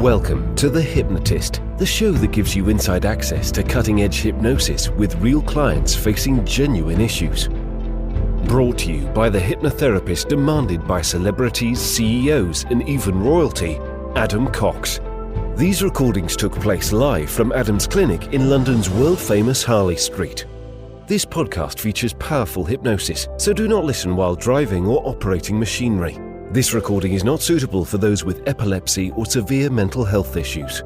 Welcome to The Hypnotist, the show that gives you inside access to cutting-edge hypnosis with real clients facing genuine issues. Brought to you by the hypnotherapist demanded by celebrities, CEOs, and even royalty, Adam Cox. These recordings took place live from Adam's clinic in London's world-famous Harley Street. This podcast features powerful hypnosis, so do not listen while driving or operating machinery. This recording is not suitable for those with epilepsy or severe mental health issues.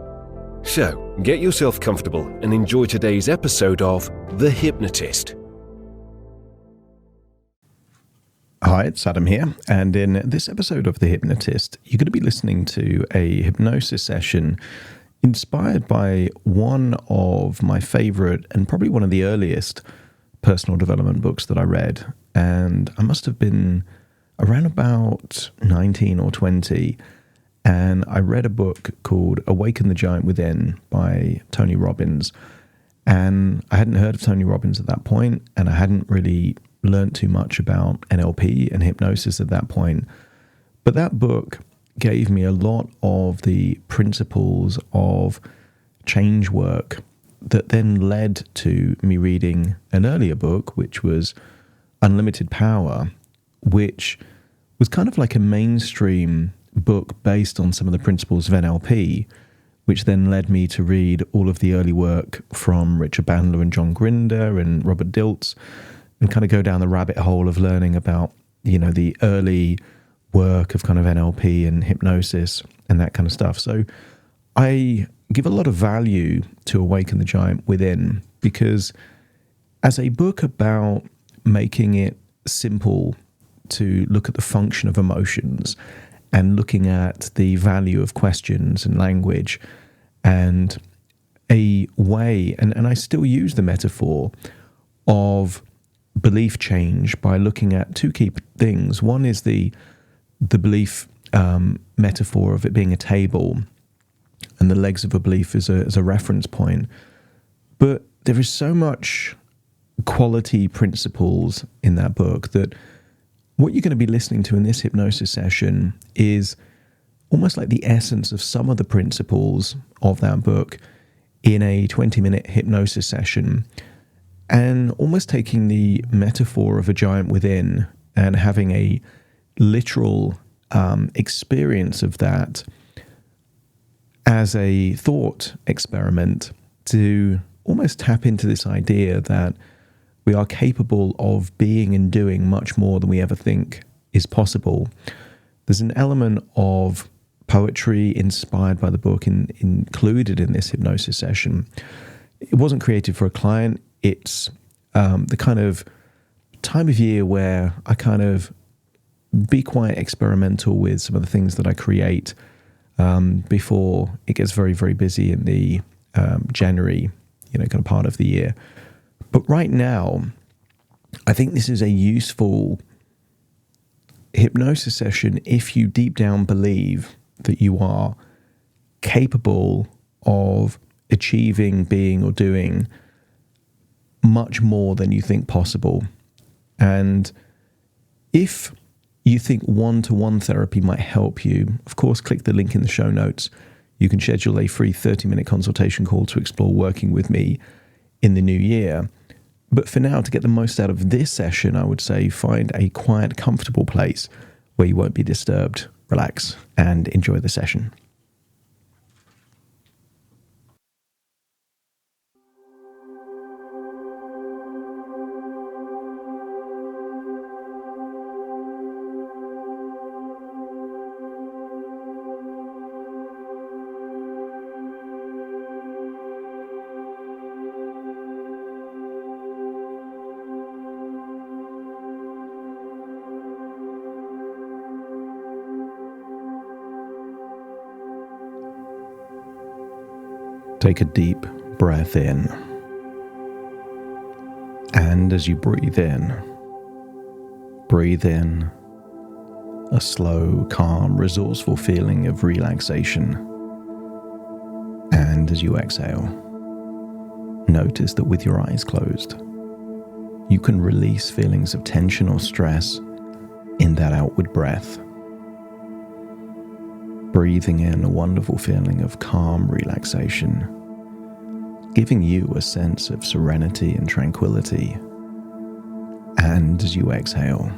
So, get yourself comfortable and enjoy today's episode of The Hypnotist. Hi, it's Adam here, and in this episode of The Hypnotist, you're going to be listening to a hypnosis session inspired by one of my favorite and probably one of the earliest personal development books that I read, and I must have been around about 19 or 20, and I read a book called Awaken the Giant Within by Tony Robbins. And I hadn't heard of Tony Robbins at that point, and I hadn't really learned too much about NLP and hypnosis at that point. But that book gave me a lot of the principles of change work that then led to me reading an earlier book, which was Unlimited Power, which was kind of like a mainstream book based on some of the principles of NLP, which then led me to read all of the early work from Richard Bandler and John Grinder and Robert Dilts, and kind of go down the rabbit hole of learning about, the early work of kind of NLP and hypnosis and that kind of stuff. So I give a lot of value to Awaken the Giant Within, because as a book about making it simple to look at the function of emotions and looking at the value of questions and language, and a way, and I still use the metaphor of belief change by looking at two key things. One is the belief metaphor of it being a table, and the legs of a belief as a reference point. But there is so much quality principles in that book that what you're going to be listening to in this hypnosis session is almost like the essence of some of the principles of that book in a 20-minute hypnosis session, and almost taking the metaphor of a giant within and having a literal experience of that as a thought experiment to almost tap into this idea that we are capable of being and doing much more than we ever think is possible. There's an element of poetry inspired by the book included in this hypnosis session. It wasn't created for a client. It's the kind of time of year where I kind of be quite experimental with some of the things that I create before it gets very, very busy in the January, kind of part of the year. But right now, I think this is a useful hypnosis session if you deep down believe that you are capable of achieving, being, or doing much more than you think possible. And if you think one-to-one therapy might help you, of course, click the link in the show notes. You can schedule a free 30-minute consultation call to explore working with me in the new year. But for now, to get the most out of this session, I would say find a quiet, comfortable place where you won't be disturbed. Relax and enjoy the session. Take a deep breath in, and as you breathe in a slow, calm, resourceful feeling of relaxation. And as you exhale, notice that with your eyes closed, you can release feelings of tension or stress in that outward breath. breathing in a wonderful feeling of calm relaxation, giving you a sense of serenity and tranquility. And as you exhale,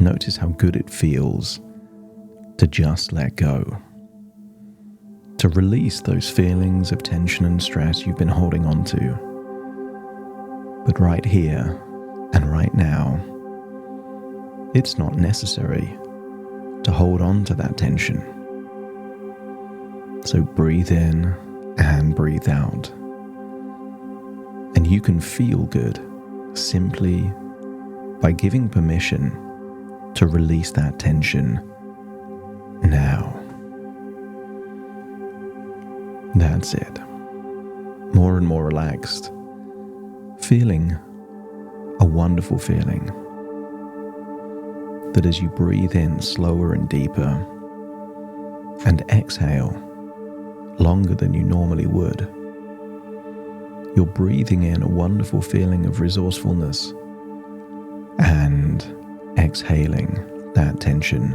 notice how good it feels to just let go, to release those feelings of tension and stress you've been holding on to. But right here and right now, it's not necessary to hold on to that tension. So breathe in and breathe out. And you can feel good simply by giving permission to release that tension now. That's it. More and more relaxed, feeling a wonderful feeling that as you breathe in slower and deeper and exhale longer than you normally would, you're breathing in a wonderful feeling of resourcefulness and exhaling that tension.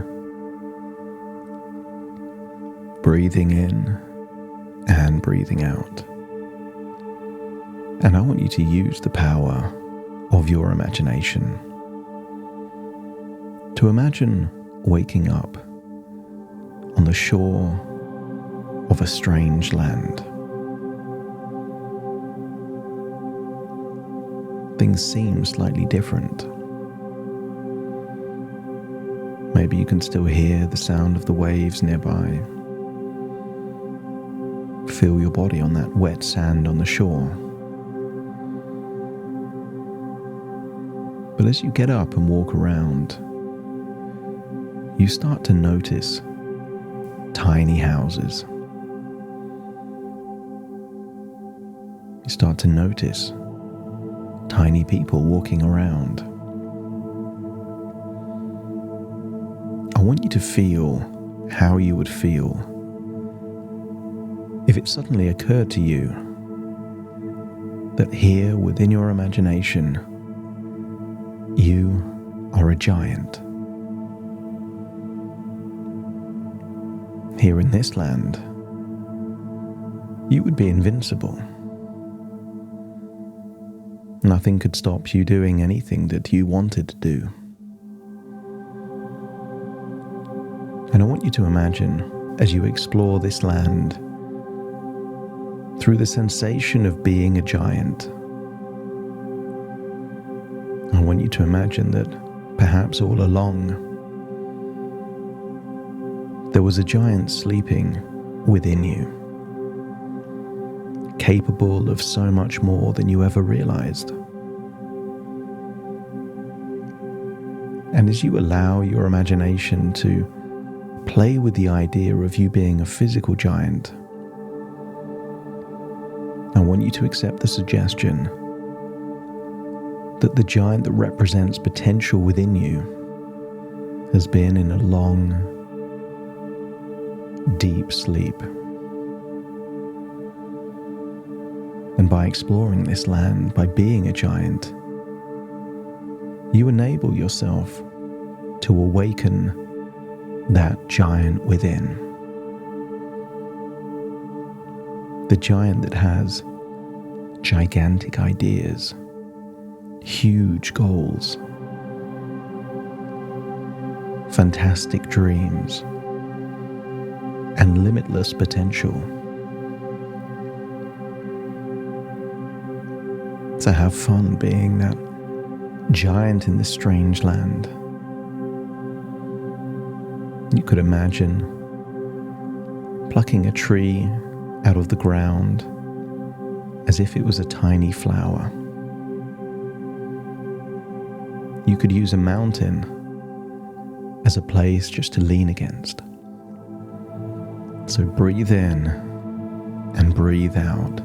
Breathing in and breathing out. And I want you to use the power of your imagination to imagine waking up on the shore of a strange land. Things seem slightly different. Maybe you can still hear the sound of the waves nearby. Feel your body on that wet sand on the shore. But as you get up and walk around, you start to notice tiny houses. You start to notice tiny people walking around. I want you to feel how you would feel if it suddenly occurred to you that here within your imagination, you are a giant. Here in this land, you would be invincible. Nothing could stop you doing anything that you wanted to do. And I want you to imagine, as you explore this land, through the sensation of being a giant, I want you to imagine that perhaps all along, there was a giant sleeping within you, capable of so much more than you ever realized. And as you allow your imagination to play with the idea of you being a physical giant, I want you to accept the suggestion that the giant that represents potential within you has been in a long, deep sleep. And by exploring this land, by being a giant, you enable yourself to awaken that giant within. The giant that has gigantic ideas, huge goals, fantastic dreams, and limitless potential. So have fun being that giant in this strange land. You could imagine plucking a tree out of the ground as if it was a tiny flower. You could use a mountain as a place just to lean against. So breathe in and breathe out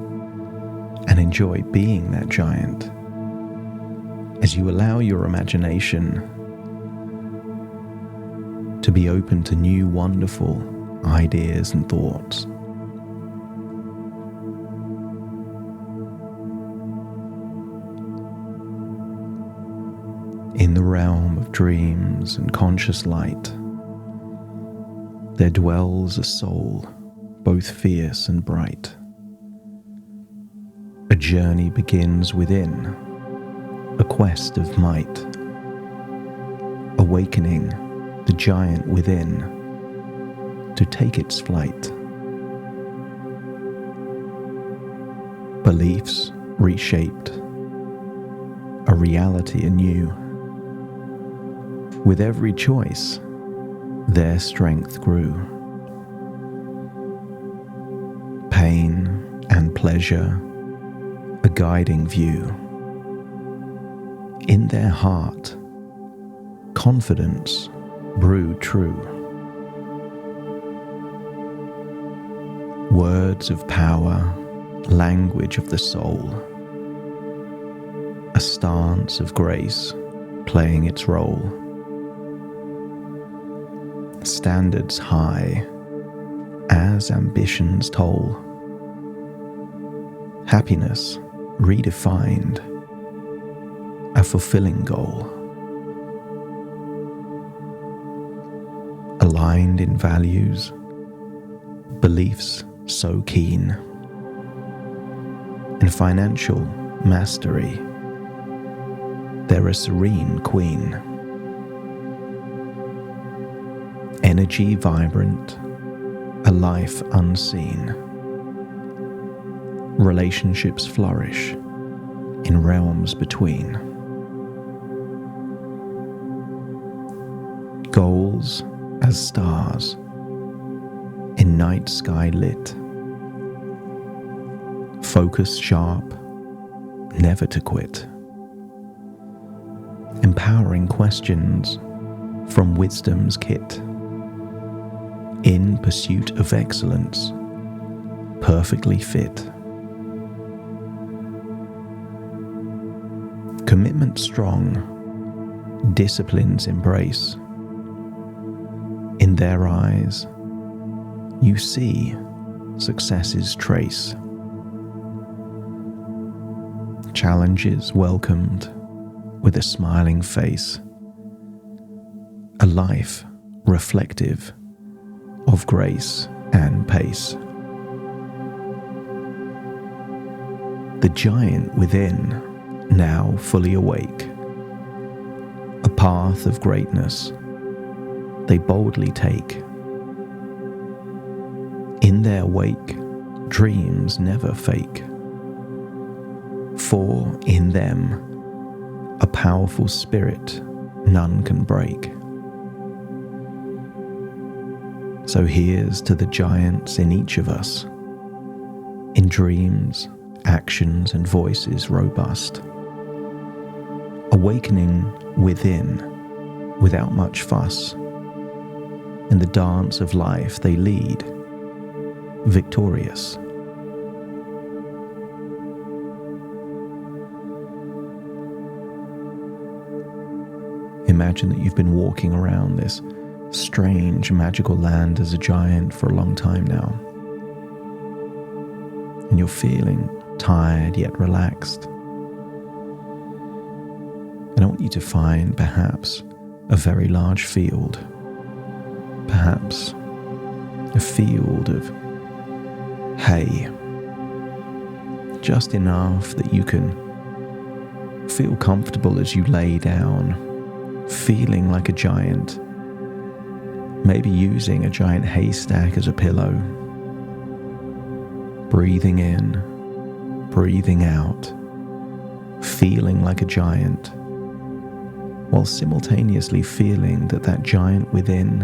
and enjoy being that giant as you allow your imagination to be open to new wonderful ideas and thoughts. In the realm of dreams and conscious light, there dwells a soul, both fierce and bright. A journey begins within, a quest of might, awakening the giant within to take its flight. Beliefs reshaped, a reality anew. With every choice, their strength grew. Pain and pleasure, a guiding view. In their heart, confidence brewed true. Words of power, language of the soul. A stance of grace playing its role. Standards high as ambitions toll. Happiness redefined, a fulfilling goal. Aligned in values, beliefs so keen. In financial mastery, they're a serene queen. Energy vibrant, a life unseen. Relationships flourish in realms between. Goals as stars in night sky lit. Focus sharp, never to quit. Empowering questions from wisdom's kit. In pursuit of excellence, perfectly fit. Commitment strong, disciplines embrace. In their eyes, you see success's trace. Challenges welcomed with a smiling face. A life reflective of grace and pace. The giant within, now fully awake. A path of greatness they boldly take. In their wake, dreams never fake. For in them, a powerful spirit none can break. So here's to the giants in each of us, in dreams, actions and voices robust, awakening within without much fuss. In the dance of life they lead, victorious. Imagine that you've been walking around this strange, magical land as a giant for a long time now. And you're feeling tired yet relaxed. And I want you to find perhaps a very large field. Perhaps a field of hay. Just enough that you can feel comfortable as you lay down, feeling like a giant. Maybe using a giant haystack as a pillow. Breathing in, breathing out, feeling like a giant, while simultaneously feeling that that giant within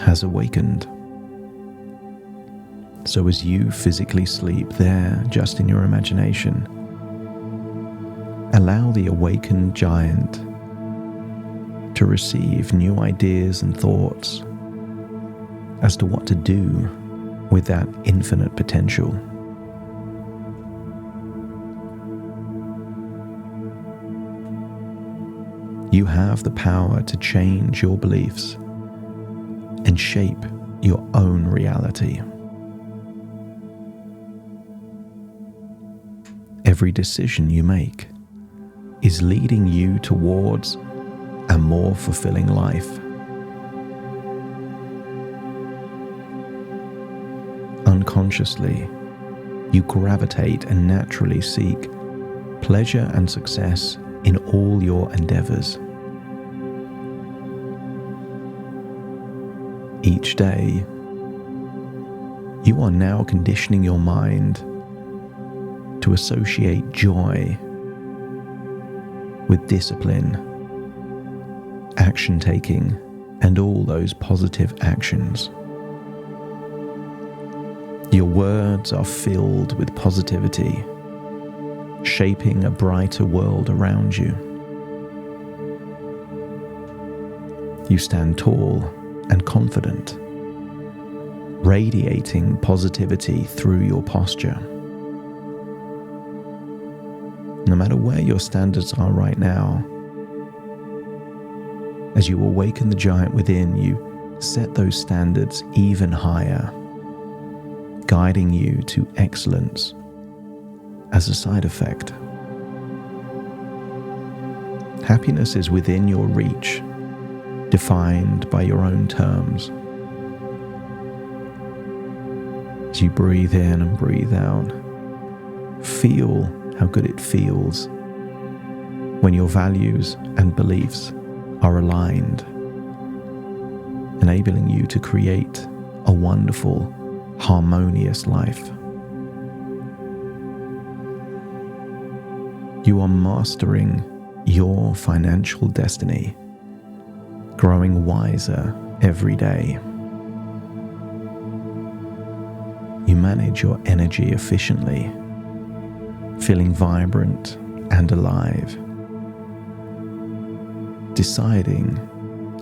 has awakened. So as you physically sleep there, just in your imagination, allow the awakened giant to receive new ideas and thoughts as to what to do with that infinite potential. You have the power to change your beliefs and shape your own reality. Every decision you make is leading you towards a more fulfilling life. Unconsciously, you gravitate and naturally seek pleasure and success in all your endeavors. Each day, you are now conditioning your mind to associate joy with discipline, action-taking, and all those positive actions. Your words are filled with positivity, shaping a brighter world around you. You stand tall and confident, radiating positivity through your posture. No matter where your standards are right now, as you awaken the giant within, you set those standards even higher, guiding you to excellence as a side effect. Happiness is within your reach, defined by your own terms. As you breathe in and breathe out, feel how good it feels when your values and beliefs are aligned, enabling you to create a wonderful, harmonious life. You are mastering your financial destiny, growing wiser every day. You manage your energy efficiently, feeling vibrant and alive, deciding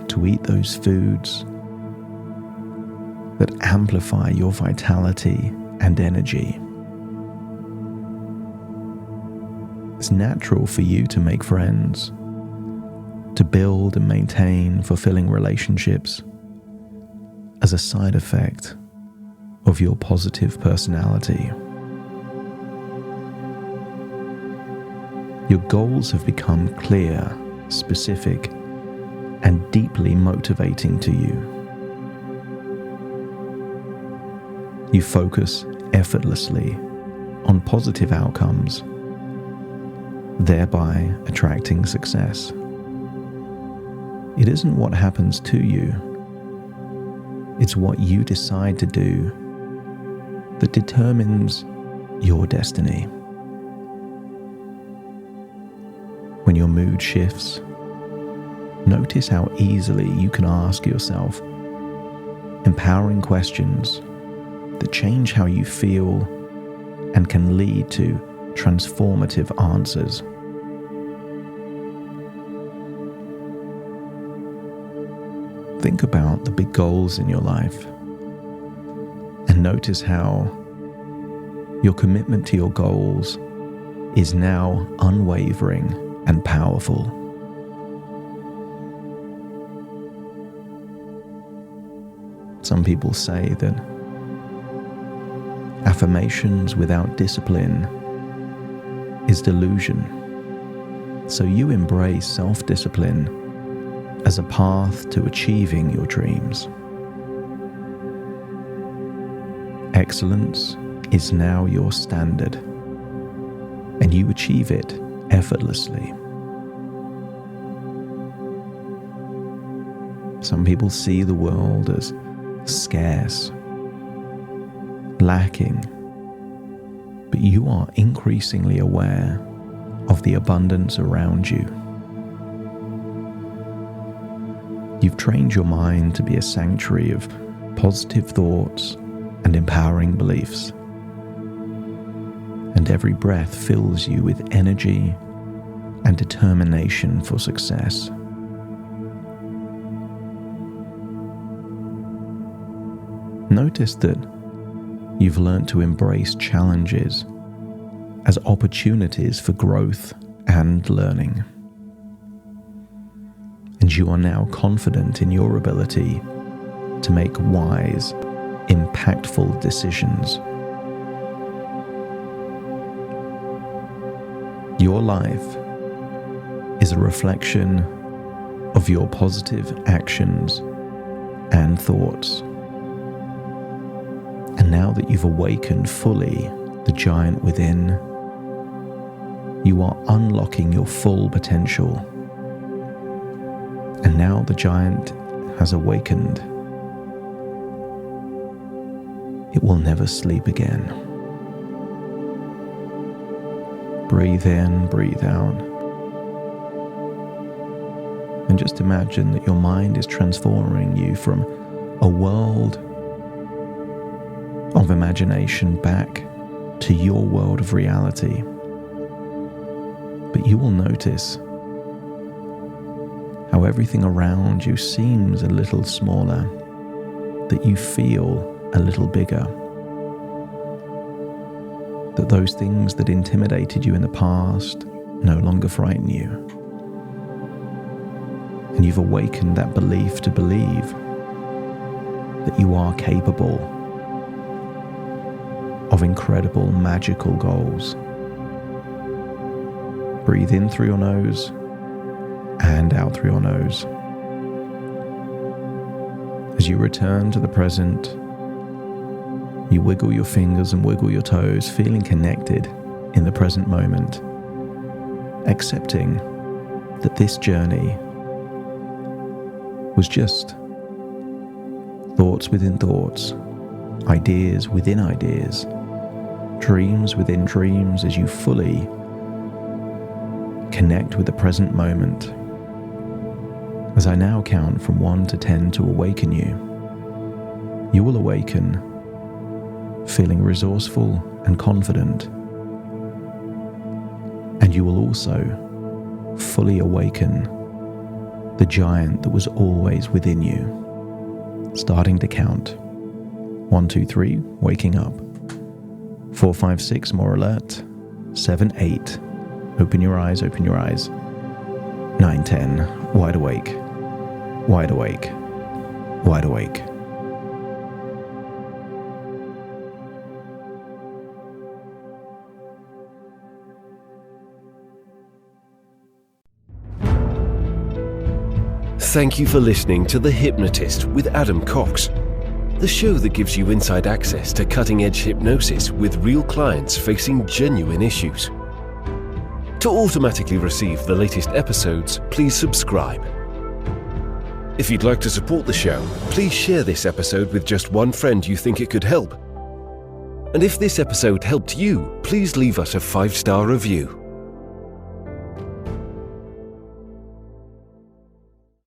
to eat those foods that amplify your vitality and energy. It's natural for you to make friends, to build and maintain fulfilling relationships as a side effect of your positive personality. Your goals have become clear, specific, and deeply motivating to you. You focus effortlessly on positive outcomes, thereby attracting success. It isn't what happens to you, it's what you decide to do that determines your destiny. When your mood shifts, notice how easily you can ask yourself empowering questions that change how you feel and can lead to transformative answers. Think about the big goals in your life and notice how your commitment to your goals is now unwavering and powerful. Some people say that affirmations without discipline is delusion. So you embrace self-discipline as a path to achieving your dreams. Excellence is now your standard, and you achieve it effortlessly. Some people see the world as scarce, lacking, but you are increasingly aware of the abundance around you. You've trained your mind to be a sanctuary of positive thoughts and empowering beliefs. And every breath fills you with energy and determination for success. Notice that you've learned to embrace challenges as opportunities for growth and learning. And you are now confident in your ability to make wise, impactful decisions. Your life is a reflection of your positive actions and thoughts. And And now that you've awakened fully the giant within, you are unlocking your full potential. And now the giant has awakened. It will never sleep again. Breathe in, breathe out. And just imagine that your mind is transforming you from a world of imagination back to your world of reality. But you will notice how everything around you seems a little smaller, that you feel a little bigger, that those things that intimidated you in the past no longer frighten you. And you've awakened that belief to believe that you are capable of incredible, magical goals. Breathe in through your nose and out through your nose. As you return to the present, you wiggle your fingers and wiggle your toes, feeling connected in the present moment, accepting that this journey was just thoughts within thoughts, ideas within ideas, dreams within dreams, as you fully connect with the present moment. As I now count from 1 to 10 to awaken you, you will awaken feeling resourceful and confident, and you will also fully awaken the giant that was always within you. Starting to count. 1, 2, 3, waking up. 4, 5, 6, more alert. 7, 8, open your eyes, open your eyes. 9, 10, wide awake, wide awake, wide awake. Thank you for listening to The Hypnotist with Adam Cox, the show that gives you inside access to cutting-edge hypnosis with real clients facing genuine issues. To automatically receive the latest episodes, please subscribe. If you'd like to support the show, please share this episode with just one friend you think it could help. And if this episode helped you, please leave us a 5-star review.